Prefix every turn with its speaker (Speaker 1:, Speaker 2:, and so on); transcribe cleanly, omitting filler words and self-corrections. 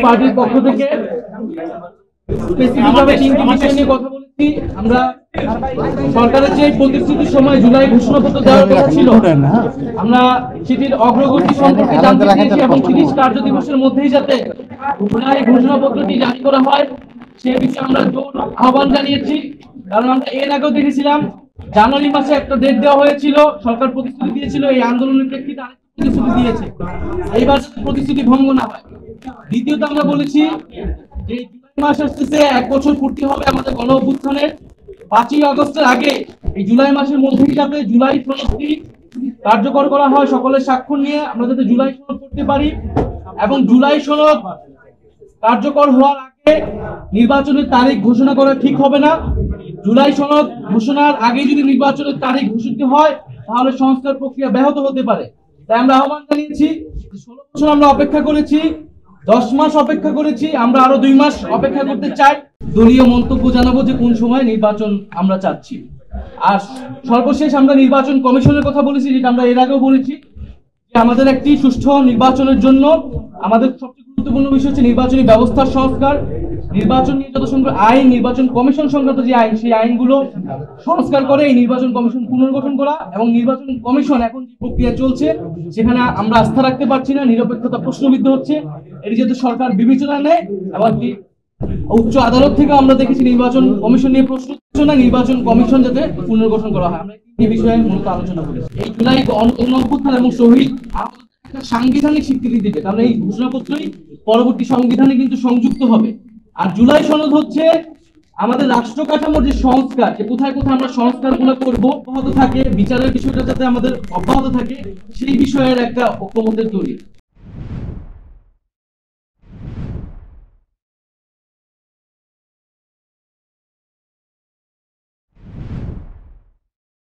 Speaker 1: পার্টির পক্ষ থেকে স্পেসিফিকভাবে তিনটি বিষয় নিয়ে কথা বলেছি। আমরা সরকারের যে প্রতিশ্রুতির সময় জুলাই ঘোষণাপত্র দেওয়ার কথা ছিল, আমরা সেটির অগ্রগতি সম্পর্কে জানতে চেয়েছি এবং 30 কার্য দিবসের মধ্যেই যাতে জুলাই ঘোষণাপত্রটি জারি করা হয় সে বিষয়ে আমরা জোর আহ্বান জানিয়েছি। কারণ আমরা এর আগেও দেখেছিলাম জানুয়ারি মাসে একটা ডেট দেওয়া হয়েছিল, সরকার প্রতিশ্রুতি দিয়েছিল, এই আন্দোলনের প্রেক্ষিতে আরেকটা প্রতিশ্রুতি দিয়েছে, এইবার প্রতিশ্রুতি ভঙ্গ না হয়। দ্বিতীয়ত আমরা বলেছি যে জুলাই মাস আসতেছে, 1 বছর পূর্তি হবে আমাদের গণ অভ্যুত্থানের। 5ই আগস্টের আগে এই জুলাই মাসের মধ্যেই যাতে জুলাই সনদটি কার্যকর করা হয়, সকলের স্বাক্ষর নিয়ে আমরা যাতে জুলাই সনদ করতে পারি এবং জুলাই সনদ কার্যকর হওয়ার আগে নির্বাচনের তারিখ ঘোষণা করা ঠিক হবে না। জুলাই সনদ ঘোষণার আগে যদি নির্বাচনের তারিখ ঘোষিত হয় তাহলে সংস্কার প্রক্রিয়া ব্যাহত হতে পারে। তাই আমরা আহ্বান জানিয়েছি, 16 বছর আমরা অপেক্ষা করেছি, 10 মাস অপেক্ষা করেছি, আমরা আরো 2 মাস অপেক্ষা করতে চাই। দলীয় মন্তব্য জানাবো যে কোন সময় নির্বাচন আমরা চাচ্ছি। আর সর্বশেষ আমরা নির্বাচন কমিশনের কথা বলেছি, যেটা আমরা এর আগেও বলেছি যে আমাদের একটি সুষ্ঠু নির্বাচনের জন্য আমাদের সবচেয়ে গুরুত্বপূর্ণ বিষয় হচ্ছে নির্বাচনী ব্যবস্থার সংস্কার। নির্বাচন নিয়ে যত সংখ্যক আইন, নির্বাচন কমিশন সংক্রান্ত যে আইন, সেই আইনগুলো সংস্কার করে এই নির্বাচন কমিশন পুনর্গঠন করা। এবং নির্বাচন কমিশন এখন যে প্রক্রিয়া চলছে সেখানে আমরা আস্থা রাখতে পারছি না, নিরপেক্ষতা প্রশ্নবিদ্ধ হচ্ছে। এটি যেহেতু সরকার বিবেচনা নেয় এবং উচ্চ আদালত থেকে আমরা দেখেছি নির্বাচন কমিশন নিয়ে প্রশ্ন, নির্বাচন কমিশন যাতে পুনর্গঠন করা হয়। আমরা এই বিষয়ে মূলত আলোচনা করেছি। এই জুলাই গণঅভ্যুত্থান এবং শহীদ একটা সাংবিধানিক স্বীকৃতি দিবে, কারণ এই ঘোষণাপত্রই পরবর্তী সংবিধানে কিন্তু সংযুক্ত হবে। আর জুলাই সনদ হচ্ছে আমাদের রাষ্ট্র কাঠামোর যে সংস্কার, যে কোথায় কোথায় আমরা সংস্কারগুলো করবো, অব্যাহত থাকে, বিচারের বিষয়টা যাতে আমাদের অব্যাহত থাকে, সেই বিষয়ের একটা ঐক্যমত্যের তৈরি।